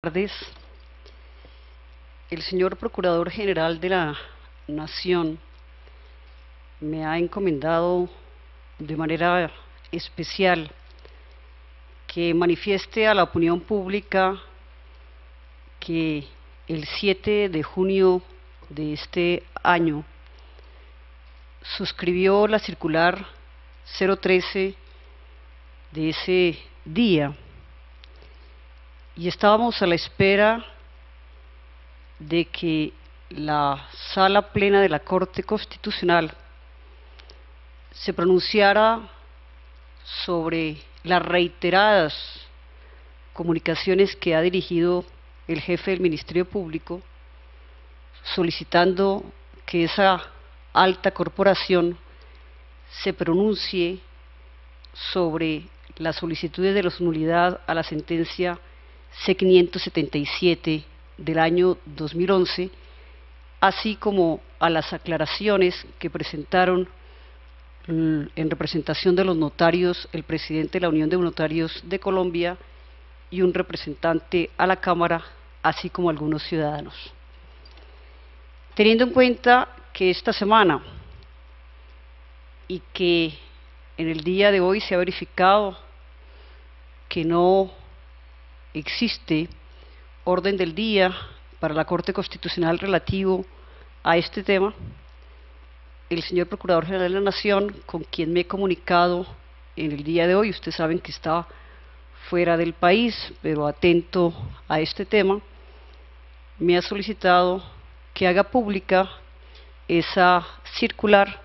Tardes. El señor Procurador General de la Nación me ha encomendado de manera especial que manifieste a la opinión pública que el 7 de junio de este año suscribió la circular 013 de ese día y estábamos a la espera de que la Sala Plena de la Corte Constitucional se pronunciara sobre las reiteradas comunicaciones que ha dirigido el jefe del Ministerio Público solicitando que esa alta corporación se pronuncie sobre las solicitudes de nulidad a la sentencia C-577 del año 2011, así como a las aclaraciones que presentaron en representación de los notarios el presidente de la Unión de Notarios de Colombia y un representante a la Cámara, así como algunos ciudadanos. Teniendo en cuenta que esta semana y que en el día de hoy se ha verificado que no existe orden del día para la Corte Constitucional relativo a este tema, el señor Procurador General de la Nación, con quien me he comunicado en el día de hoy, ustedes saben que está fuera del país, pero atento a este tema, me ha solicitado que haga pública esa circular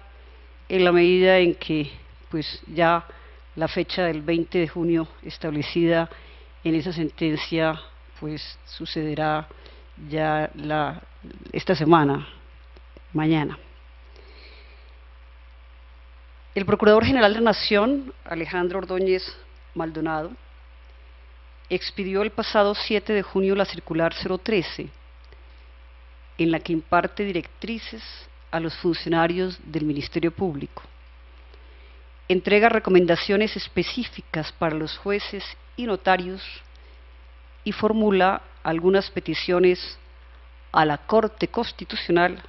en la medida en que pues ya la fecha del 20 de junio establecida en esa sentencia pues sucederá ya esta semana, mañana. El Procurador General de la Nación, Alejandro Ordóñez Maldonado, expidió el pasado 7 de junio la circular 013, en la que imparte directrices a los funcionarios del Ministerio Público. Entrega recomendaciones específicas para los jueces y notarios y formula algunas peticiones a la Corte Constitucional,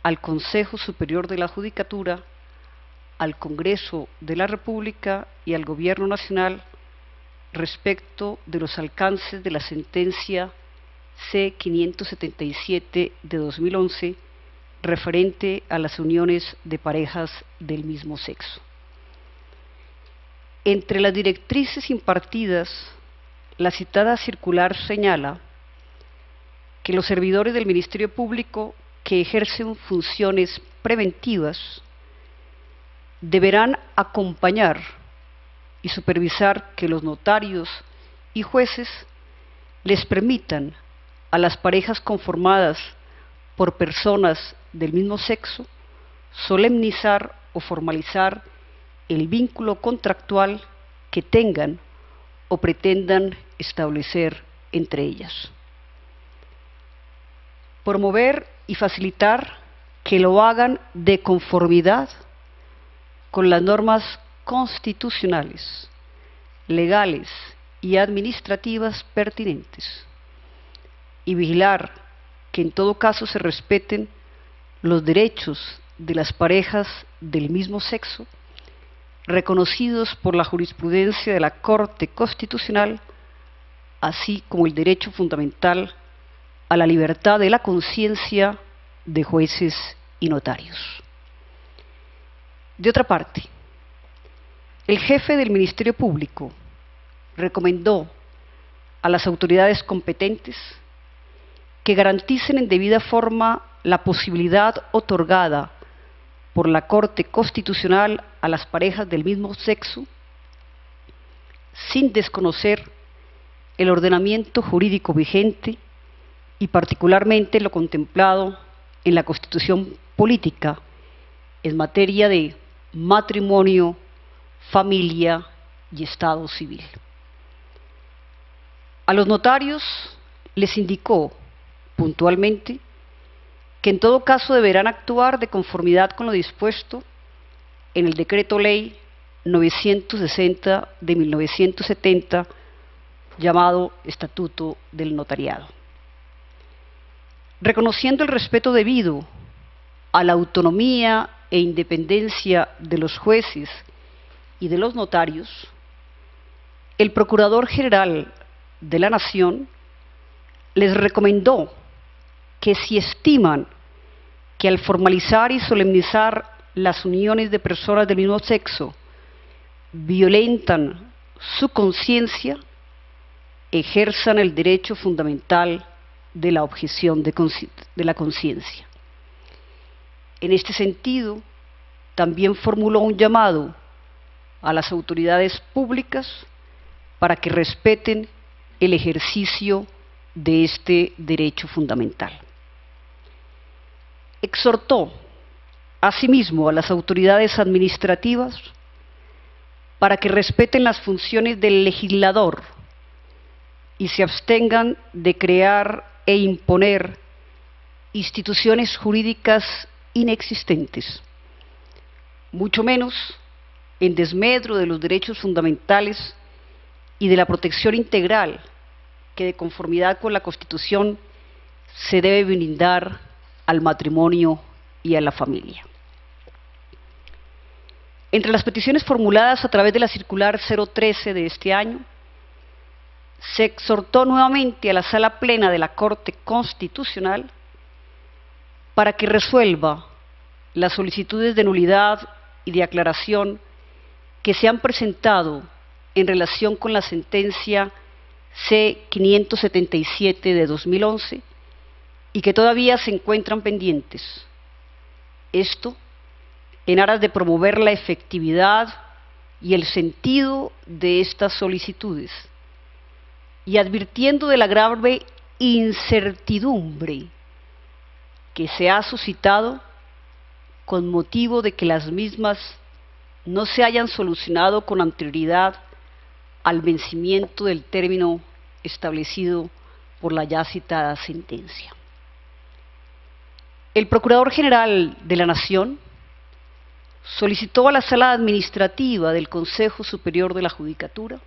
al Consejo Superior de la Judicatura, al Congreso de la República y al Gobierno Nacional respecto de los alcances de la sentencia C-577 de 2011 referente a las uniones de parejas del mismo sexo. Entre las directrices impartidas, la citada circular señala que los servidores del Ministerio Público que ejercen funciones preventivas deberán acompañar y supervisar que los notarios y jueces les permitan a las parejas conformadas por personas del mismo sexo solemnizar o formalizar el vínculo contractual que tengan o pretendan establecer entre ellas. Promover y facilitar que lo hagan de conformidad con las normas constitucionales, legales y administrativas pertinentes, y vigilar que en todo caso se respeten los derechos de las parejas del mismo sexo reconocidos por la jurisprudencia de la Corte Constitucional, así como el derecho fundamental a la libertad de la conciencia de jueces y notarios. De otra parte, el jefe del Ministerio Público recomendó a las autoridades competentes que garanticen en debida forma la posibilidad otorgada por la Corte Constitucional a las parejas del mismo sexo, sin desconocer el ordenamiento jurídico vigente y particularmente lo contemplado en la Constitución Política en materia de matrimonio, familia y Estado civil. A los notarios les indicó puntualmente que en todo caso deberán actuar de conformidad con lo dispuesto en el Decreto Ley 960 de 1970 llamado Estatuto del Notariado. Reconociendo el respeto debido a la autonomía e independencia de los jueces y de los notarios, el Procurador General de la Nación les recomendó que si estiman que al formalizar y solemnizar las uniones de personas del mismo sexo violentan su conciencia, ejerzan el derecho fundamental de la objeción de la conciencia. En este sentido, también formuló un llamado a las autoridades públicas para que respeten el ejercicio de este derecho fundamental. Exhortó asimismo a las autoridades administrativas para que respeten las funciones del legislador y se abstengan de crear e imponer instituciones jurídicas inexistentes, mucho menos en desmedro de los derechos fundamentales y de la protección integral que, de conformidad con la Constitución, se debe brindar al matrimonio y a la familia. Entre las peticiones formuladas a través de la circular 013 de este año, se exhortó nuevamente a la Sala Plena de la Corte Constitucional para que resuelva las solicitudes de nulidad y de aclaración que se han presentado en relación con la sentencia C-577 de 2011 y que todavía se encuentran pendientes. Esto en aras de promover la efectividad y el sentido de estas solicitudes, y advirtiendo de la grave incertidumbre que se ha suscitado con motivo de que las mismas no se hayan solucionado con anterioridad al vencimiento del término establecido por la ya citada sentencia. El Procurador General de la Nación solicitó a la Sala Administrativa del Consejo Superior de la Judicatura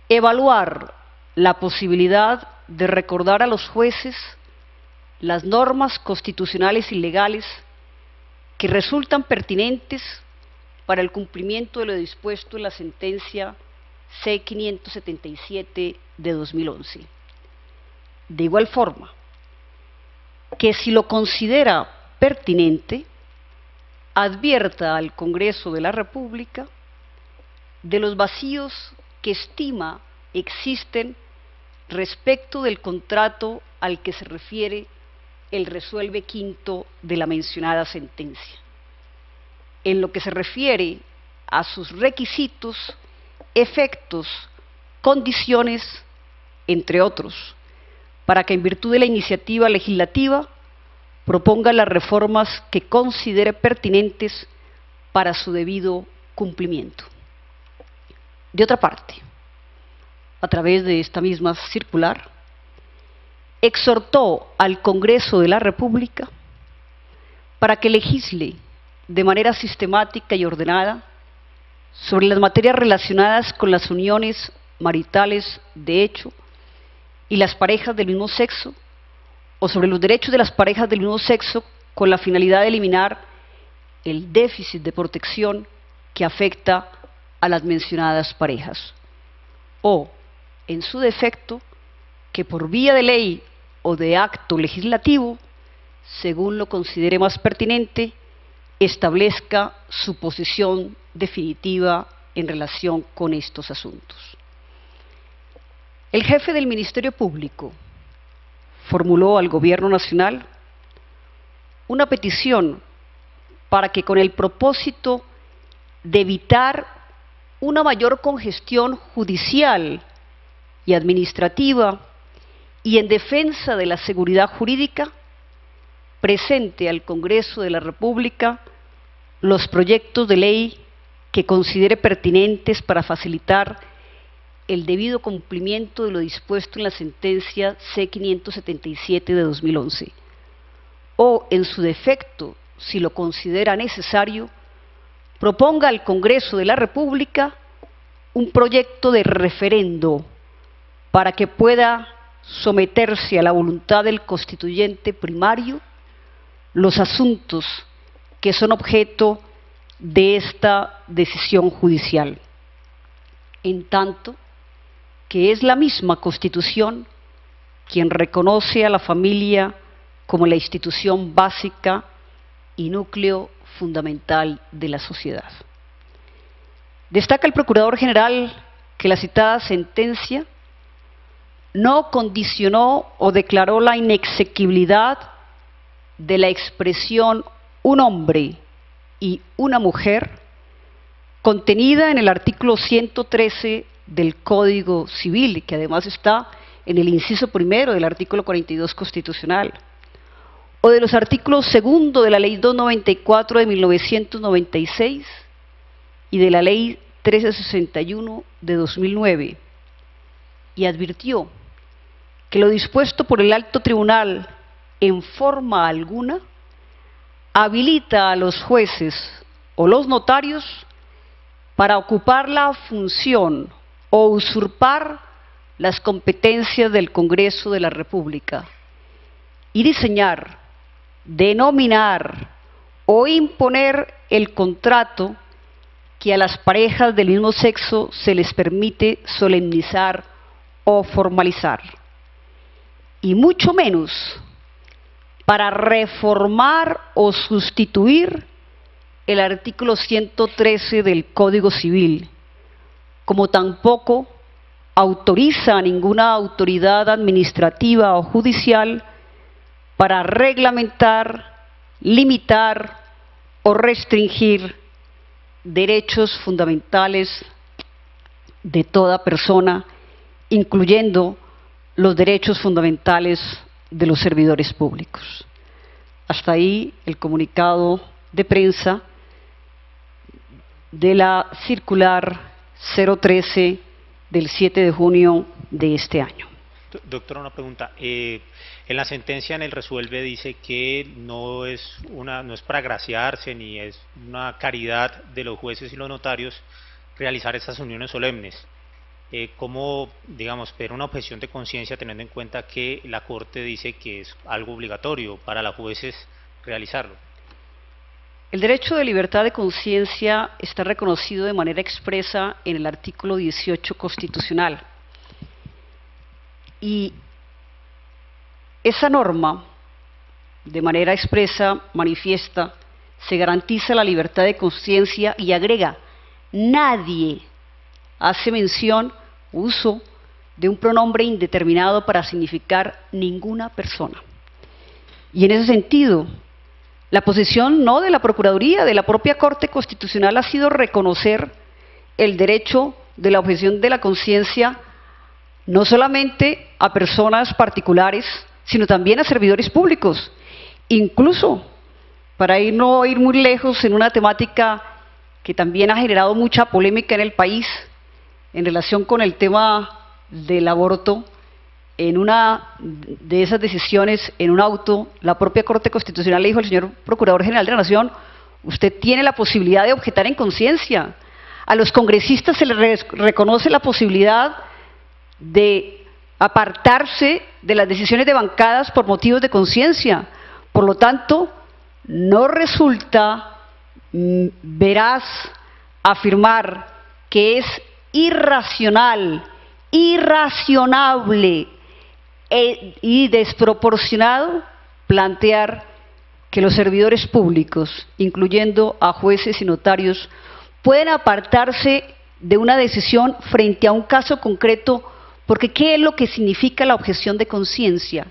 evaluar la posibilidad de recordar a los jueces las normas constitucionales y legales que resultan pertinentes para el cumplimiento de lo dispuesto en la sentencia C-577 de 2011. De igual forma, que si lo considera pertinente, advierta al Congreso de la República de los vacíos que estima existen respecto del contrato al que se refiere el resuelve quinto de la mencionada sentencia, en lo que se refiere a sus requisitos, efectos, condiciones, entre otros, para que en virtud de la iniciativa legislativa proponga las reformas que considere pertinentes para su debido cumplimiento. De otra parte, a través de esta misma circular, exhortó al Congreso de la República para que legisle de manera sistemática y ordenada sobre las materias relacionadas con las uniones maritales de hecho y las parejas del mismo sexo, o sobre los derechos de las parejas del mismo sexo, con la finalidad de eliminar el déficit de protección que afecta a las mencionadas parejas, o, en su defecto, que por vía de ley o de acto legislativo, según lo considere más pertinente, establezca su posición definitiva en relación con estos asuntos. El jefe del Ministerio Público formuló al Gobierno Nacional una petición para que, con el propósito de evitar una mayor congestión judicial y administrativa y en defensa de la seguridad jurídica, presente al Congreso de la República los proyectos de ley que considere pertinentes para facilitar el debido cumplimiento de lo dispuesto en la sentencia C-577 de 2011, o, en su defecto, si lo considera necesario, proponga al Congreso de la República un proyecto de referendo para que pueda someterse a la voluntad del constituyente primario los asuntos que son objeto de esta decisión judicial, en tanto que es la misma Constitución quien reconoce a la familia como la institución básica y núcleo fundamental de la sociedad. Destaca el Procurador General que la citada sentencia no condicionó o declaró la inexequibilidad de la expresión un hombre y una mujer contenida en el artículo 113 del Código Civil, que además está en el inciso primero del artículo 42 constitucional, o de los artículos segundo de la Ley 294 de 1996 y de la Ley 1361 de 2009, y advirtió que lo dispuesto por el Alto Tribunal en forma alguna habilita a los jueces o los notarios para ocupar la función o usurpar las competencias del Congreso de la República y diseñar, denominar o imponer el contrato que a las parejas del mismo sexo se les permite solemnizar o formalizar, y mucho menos para reformar o sustituir el artículo 113 del Código Civil, como tampoco autoriza a ninguna autoridad administrativa o judicial para reglamentar, limitar o restringir derechos fundamentales de toda persona, incluyendo los derechos fundamentales de los servidores públicos. Hasta ahí el comunicado de prensa de la circular 013 del 7 de junio de este año. Doctora, una pregunta. En la sentencia, en el resuelve, dice que no es para agraciarse ni es una caridad de los jueces y los notarios realizar estas uniones solemnes. ¿Cómo, digamos, pedir una objeción de conciencia teniendo en cuenta que la Corte dice que es algo obligatorio para los jueces realizarlo? El derecho de libertad de conciencia está reconocido de manera expresa en el artículo 18 constitucional. Y esa norma, de manera expresa, manifiesta, se garantiza la libertad de conciencia y agrega, nadie hace mención, uso de un pronombre indeterminado para significar ninguna persona. Y en ese sentido, la posición no de la Procuraduría, de la propia Corte Constitucional ha sido reconocer el derecho de la objeción de la conciencia no solamente a personas particulares, sino también a servidores públicos. Incluso, para no ir muy lejos en una temática que también ha generado mucha polémica en el país, en relación con el tema del aborto, en una de esas decisiones, en un auto, la propia Corte Constitucional le dijo al señor Procurador General de la Nación, usted tiene la posibilidad de objetar en conciencia. A los congresistas se les reconoce la posibilidad de apartarse de las decisiones de bancadas por motivos de conciencia. Por lo tanto, no resulta veraz afirmar que es irracional, irracionable y desproporcionado plantear que los servidores públicos, incluyendo a jueces y notarios, pueden apartarse de una decisión frente a un caso concreto, porque ¿qué es lo que significa la objeción de conciencia?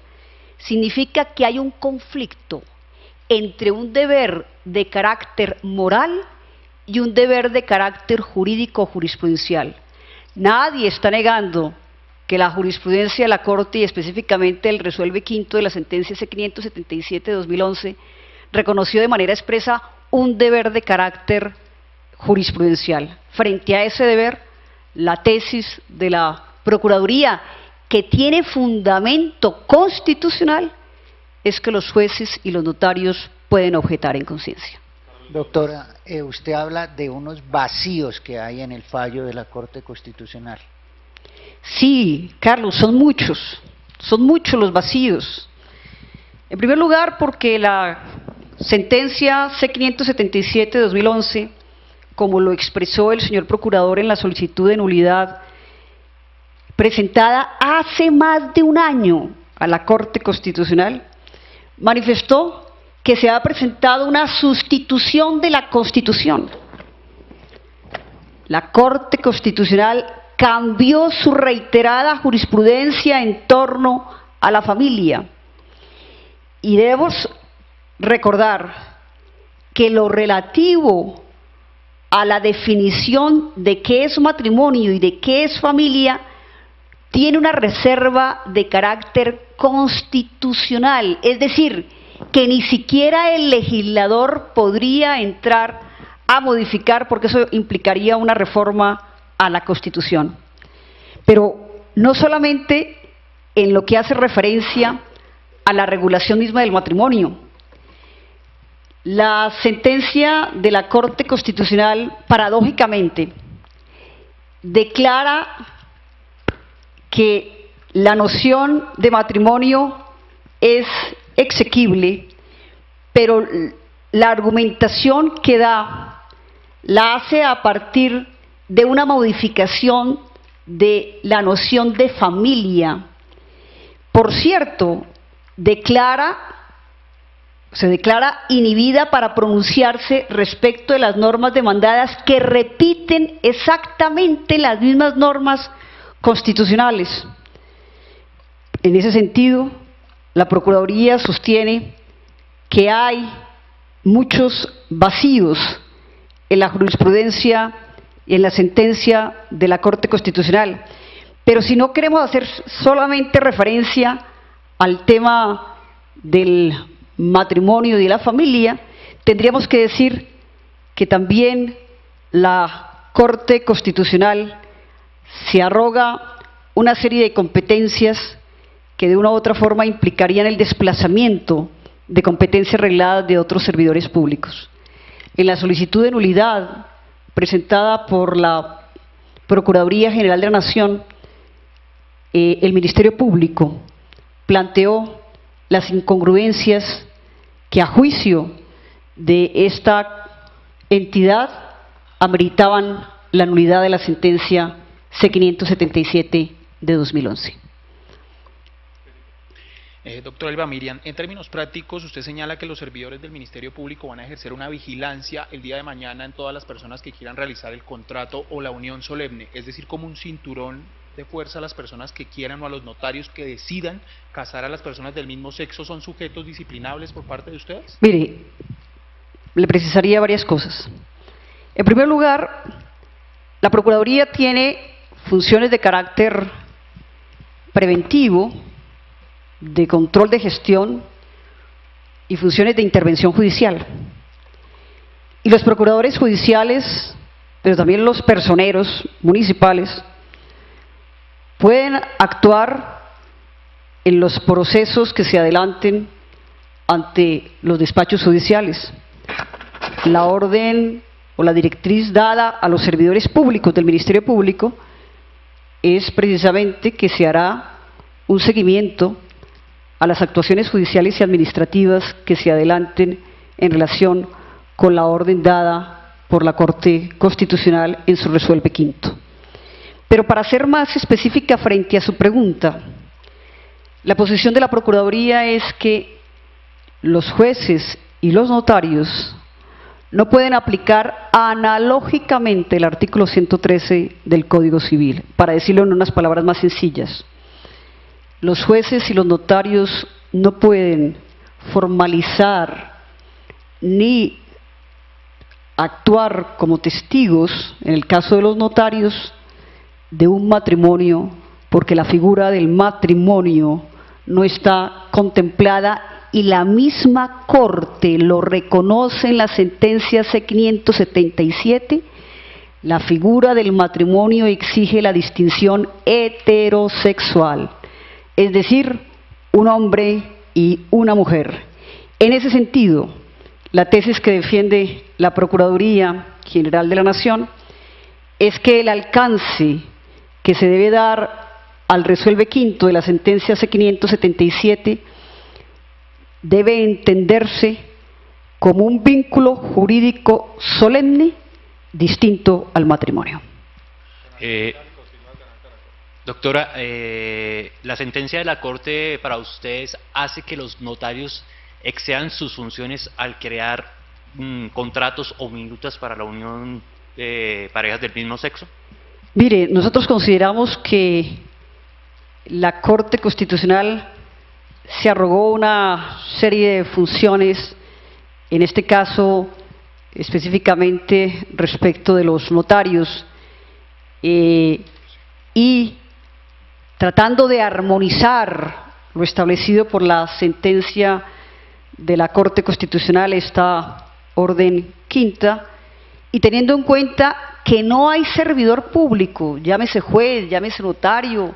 Significa que hay un conflicto entre un deber de carácter moral y un deber de carácter jurídico o jurisprudencial. Nadie está negando que la jurisprudencia de la Corte, y específicamente el resuelve quinto de la sentencia C-577 de 2011, reconoció de manera expresa un deber de carácter jurisprudencial. Frente a ese deber, la tesis de la Procuraduría, que tiene fundamento constitucional, es que los jueces y los notarios pueden objetar en conciencia. Doctora, usted habla de unos vacíos que hay en el fallo de la Corte Constitucional. Sí, Carlos, son muchos los vacíos. En primer lugar, porque la sentencia C-577 de 2011, como lo expresó el señor procurador en la solicitud de nulidad presentada hace más de un año a la Corte Constitucional, manifestó que se ha presentado una sustitución de la Constitución. La Corte Constitucional cambió su reiterada jurisprudencia en torno a la familia. Y debemos recordar que lo relativo a la definición de qué es matrimonio y de qué es familia tiene una reserva de carácter constitucional, es decir, que ni siquiera el legislador podría entrar a modificar, porque eso implicaría una reforma a la Constitución. Pero no solamente en lo que hace referencia a la regulación misma del matrimonio. La sentencia de la Corte Constitucional, paradójicamente, declara que la noción de matrimonio es exequible, pero la argumentación que da la hace a partir de una modificación de la noción de familia. Por cierto, se declara inhibida para pronunciarse respecto de las normas demandadas que repiten exactamente las mismas normas constitucionales. En ese sentido, la Procuraduría sostiene que hay muchos vacíos en la jurisprudencia y en la sentencia de la Corte Constitucional. Pero si no queremos hacer solamente referencia al tema del matrimonio y de la familia, tendríamos que decir que también la Corte Constitucional se arroga una serie de competencias que de una u otra forma implicarían el desplazamiento de competencias regladas de otros servidores públicos. En la solicitud de nulidad presentada por la Procuraduría General de la Nación, el Ministerio Público planteó las incongruencias que a juicio de esta entidad ameritaban la nulidad de la sentencia C-577 de 2011. Doctora Elba Miriam, en términos prácticos, usted señala que los servidores del Ministerio Público van a ejercer una vigilancia el día de mañana en todas las personas que quieran realizar el contrato o la unión solemne, es decir, como un cinturón de fuerza a las personas que quieran o a los notarios que decidan casar a las personas del mismo sexo. ¿Son sujetos disciplinables por parte de ustedes? Mire, le precisaría varias cosas. En primer lugar, la Procuraduría tiene funciones de carácter preventivo, de control de gestión y funciones de intervención judicial. Y los procuradores judiciales, pero también los personeros municipales, pueden actuar en los procesos que se adelanten ante los despachos judiciales. La orden o la directriz dada a los servidores públicos del Ministerio Público es precisamente que se hará un seguimiento a las actuaciones judiciales y administrativas que se adelanten en relación con la orden dada por la Corte Constitucional en su resuelve quinto. Pero para ser más específica frente a su pregunta, la posición de la Procuraduría es que los jueces y los notarios no pueden aplicar analógicamente el artículo 113 del Código Civil, para decirlo en unas palabras más sencillas. Los jueces y los notarios no pueden formalizar ni actuar como testigos, en el caso de los notarios, de un matrimonio, porque la figura del matrimonio no está contemplada y la misma Corte lo reconoce en la sentencia C-577. La figura del matrimonio exige la distinción heterosexual, es decir, un hombre y una mujer. En ese sentido, la tesis que defiende la Procuraduría General de la Nación es que el alcance que se debe dar al resuelve quinto de la sentencia C577 debe entenderse como un vínculo jurídico solemne distinto al matrimonio. Doctora, la sentencia de la Corte para ustedes hace que los notarios excedan sus funciones al crear contratos o minutas para la unión de parejas del mismo sexo. Mire, nosotros consideramos que la Corte Constitucional se arrogó una serie de funciones, en este caso específicamente respecto de los notarios, y tratando de armonizar lo establecido por la sentencia de la Corte Constitucional, esta orden quinta, y teniendo en cuenta que no hay servidor público, llámese juez, llámese notario,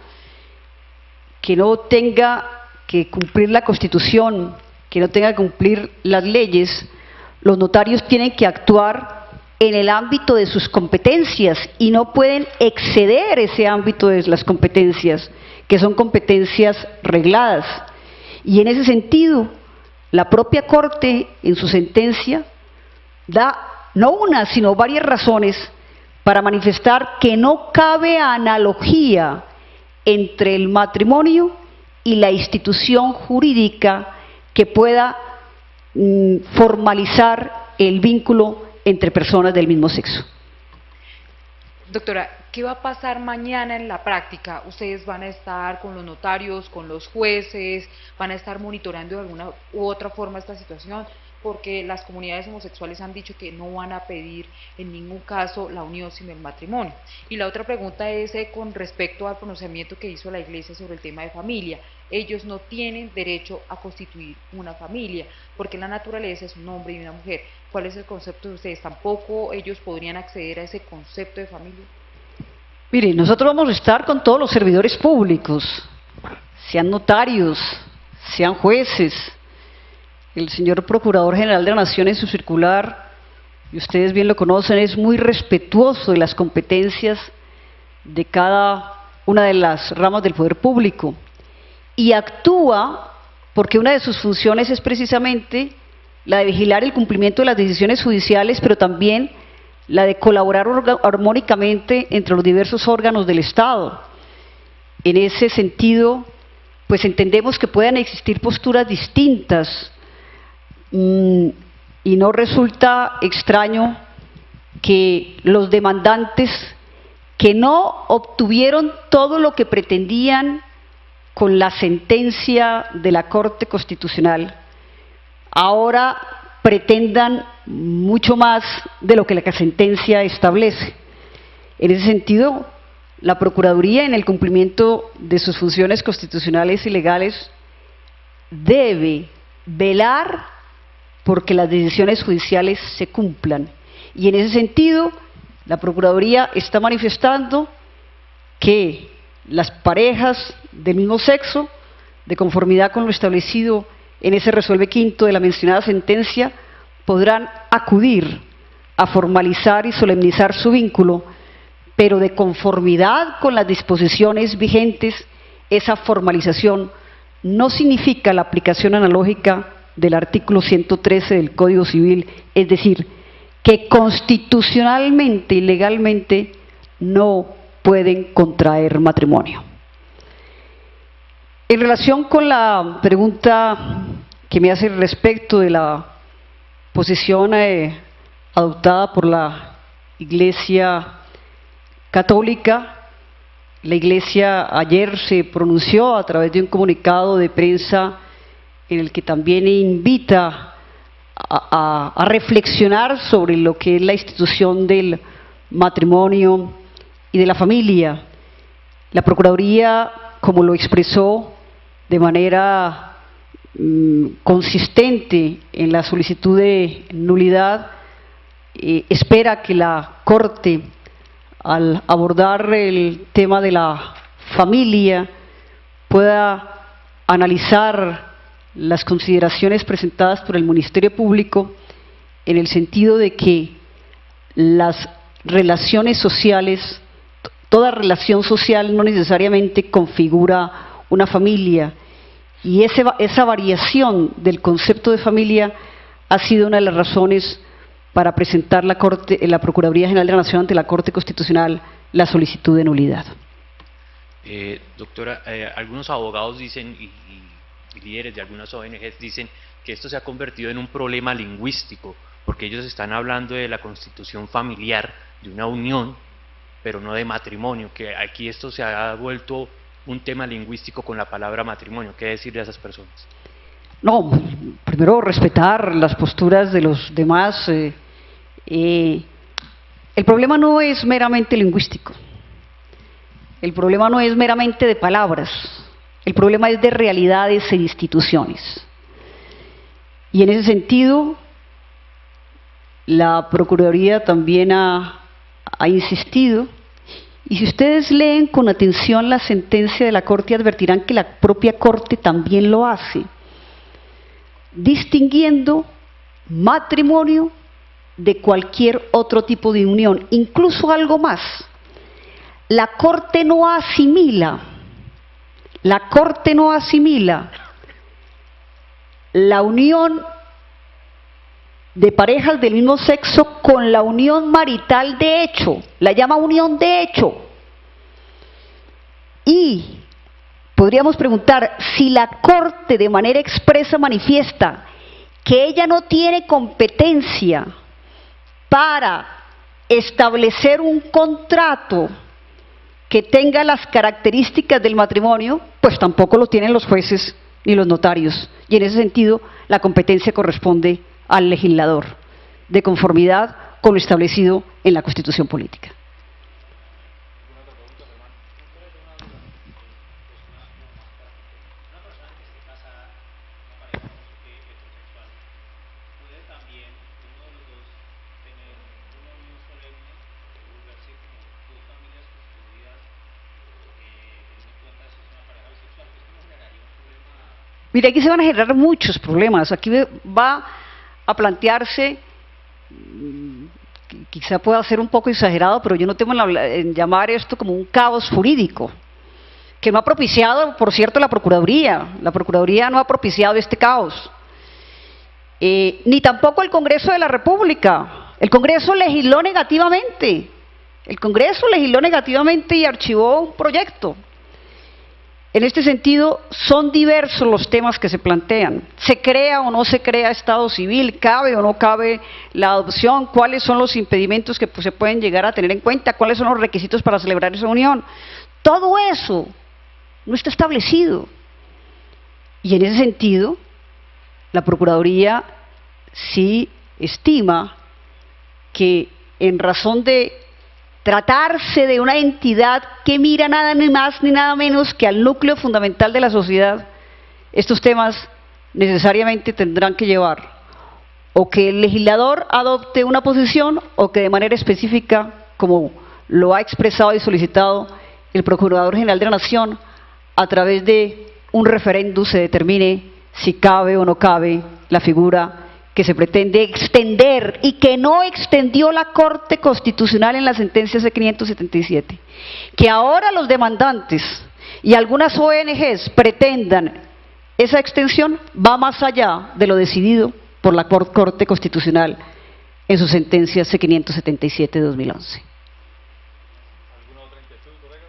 que no tenga que cumplir la Constitución, que no tenga que cumplir las leyes, los notarios tienen que actuar en el ámbito de sus competencias y no pueden exceder ese ámbito de las competencias, que son competencias regladas. Y en ese sentido, la propia Corte, en su sentencia, da no una, sino varias razones para manifestar que no cabe analogía entre el matrimonio y la institución jurídica que pueda formalizar el vínculo entre personas del mismo sexo. Doctora, ¿qué va a pasar mañana en la práctica? ¿Ustedes van a estar con los notarios, con los jueces, van a estar monitoreando de alguna u otra forma esta situación? Porque las comunidades homosexuales han dicho que no van a pedir en ningún caso la unión sin el matrimonio. Y la otra pregunta es con respecto al pronunciamiento que hizo la Iglesia sobre el tema de familia. Ellos no tienen derecho a constituir una familia, porque la naturaleza es un hombre y una mujer. ¿Cuál es el concepto de ustedes? ¿Tampoco ellos podrían acceder a ese concepto de familia? Mire, nosotros vamos a estar con todos los servidores públicos, sean notarios, sean jueces. El señor Procurador General de la Nación en su circular, y ustedes bien lo conocen, es muy respetuoso de las competencias de cada una de las ramas del poder público y actúa porque una de sus funciones es precisamente la de vigilar el cumplimiento de las decisiones judiciales, pero también la de colaborar armónicamente entre los diversos órganos del Estado. En ese sentido, pues entendemos que puedan existir posturas distintas, y no resulta extraño que los demandantes que no obtuvieron todo lo que pretendían con la sentencia de la Corte Constitucional, ahora pretendan mucho más de lo que la sentencia establece. En ese sentido, la Procuraduría, en el cumplimiento de sus funciones constitucionales y legales, debe velar porque las decisiones judiciales se cumplan. Y en ese sentido, la Procuraduría está manifestando que las parejas del mismo sexo, de conformidad con lo establecido en ese resuelve quinto de la mencionada sentencia, podrán acudir a formalizar y solemnizar su vínculo, pero de conformidad con las disposiciones vigentes, esa formalización no significa la aplicación analógica del artículo 113 del Código Civil, es decir, que constitucionalmente y legalmente no pueden contraer matrimonio. En relación con la pregunta que me hace respecto de la posición adoptada por la Iglesia Católica, la Iglesia ayer se pronunció a través de un comunicado de prensa en el que también invita a reflexionar sobre lo que es la institución del matrimonio y de la familia. La Procuraduría, como lo expresó de manera consistente en la solicitud de nulidad, espera que la Corte, al abordar el tema de la familia, pueda analizar las consideraciones presentadas por el Ministerio Público en el sentido de que las relaciones sociales toda relación social no necesariamente configura una familia, y esa variación del concepto de familia ha sido una de las razones para presentar la Procuraduría General de la Nación ante la Corte Constitucional la solicitud de nulidad. Doctora, algunos abogados dicen, y líderes de algunas ONGs dicen que esto se ha convertido en un problema lingüístico, porque ellos están hablando de la constitución familiar, de una unión, pero no de matrimonio, que aquí esto se ha vuelto un tema lingüístico con la palabra matrimonio. ¿Qué decirle a esas personas? No, primero respetar las posturas de los demás. El problema no es meramente lingüístico, el problema no es meramente de palabras, el problema es de realidades e instituciones. Y en ese sentido, la Procuraduría también ha insistido, y si ustedes leen con atención la sentencia de la Corte, advertirán que la propia Corte también lo hace, distinguiendo matrimonio de cualquier otro tipo de unión, incluso algo más. La Corte no asimila la unión de parejas del mismo sexo con la unión marital de hecho, la llama unión de hecho. Y podríamos preguntar, si la Corte de manera expresa manifiesta que ella no tiene competencia para establecer un contrato que tenga las características del matrimonio, pues tampoco lo tienen los jueces ni los notarios. Y en ese sentido, la competencia corresponde al legislador, de conformidad con lo establecido en la Constitución Política. Mire, aquí se van a generar muchos problemas, aquí va a plantearse, quizá pueda ser un poco exagerado, pero yo no temo en llamar esto como un caos jurídico, que no ha propiciado, por cierto, la Procuraduría no ha propiciado este caos, ni tampoco el Congreso de la República. El Congreso legisló negativamente, y archivó un proyecto. En este sentido, son diversos los temas que se plantean. ¿Se crea o no se crea Estado civil? ¿Cabe o no cabe la adopción? ¿Cuáles son los impedimentos que se pueden llegar a tener en cuenta? ¿Cuáles son los requisitos para celebrar esa unión? Todo eso no está establecido. Y en ese sentido, la Procuraduría sí estima que, en razón de tratarse de una entidad que mira nada ni más ni nada menos que al núcleo fundamental de la sociedad, estos temas necesariamente tendrán que llevar o que el legislador adopte una posición o que de manera específica, como lo ha expresado y solicitado el Procurador General de la Nación, a través de un referéndum se determine si cabe o no cabe la figura que se pretende extender y que no extendió la Corte Constitucional en la sentencia C-577. Que ahora los demandantes y algunas ONGs pretendan esa extensión va más allá de lo decidido por la Corte Constitucional en su sentencia C-577 de 2011. ¿Alguna otra inquietud, colega?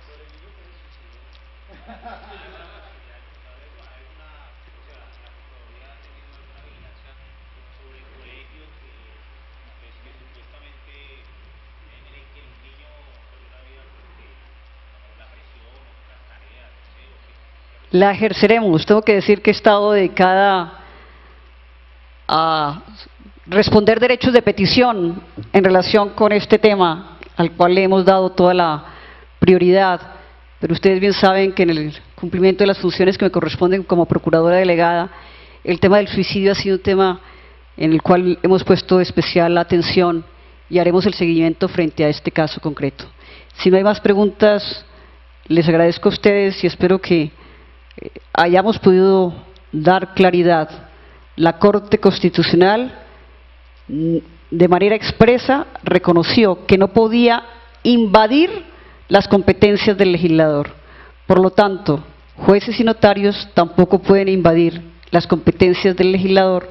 La ejerceremos. Tengo que decir que he estado dedicada a responder derechos de petición en relación con este tema, al cual le hemos dado toda la prioridad, pero ustedes bien saben que en el cumplimiento de las funciones que me corresponden como procuradora delegada, el tema del suicidio ha sido un tema en el cual hemos puesto especial atención y haremos el seguimiento frente a este caso concreto. Si no hay más preguntas, les agradezco a ustedes y espero que hayamos podido dar claridad. La Corte Constitucional de manera expresa reconoció que no podía invadir las competencias del legislador. Por lo tanto, jueces y notarios tampoco pueden invadir las competencias del legislador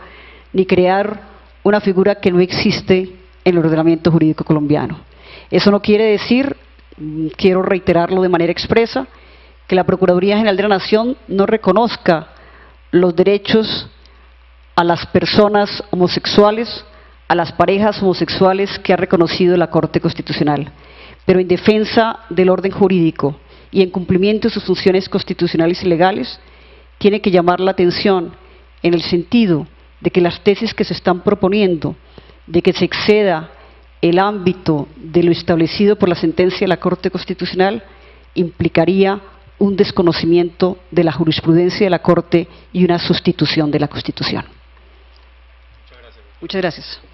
ni crear una figura que no existe en el ordenamiento jurídico colombiano. Eso no quiere decir, quiero reiterarlo de manera expresa, que la Procuraduría General de la Nación no reconozca los derechos a las personas homosexuales, a las parejas homosexuales que ha reconocido la Corte Constitucional, pero en defensa del orden jurídico y en cumplimiento de sus funciones constitucionales y legales, tiene que llamar la atención en el sentido de que las tesis que se están proponiendo, de que se exceda el ámbito de lo establecido por la sentencia de la Corte Constitucional, implicaría un desconocimiento de la jurisprudencia de la Corte y una sustitución de la Constitución. Muchas gracias. Muchas gracias.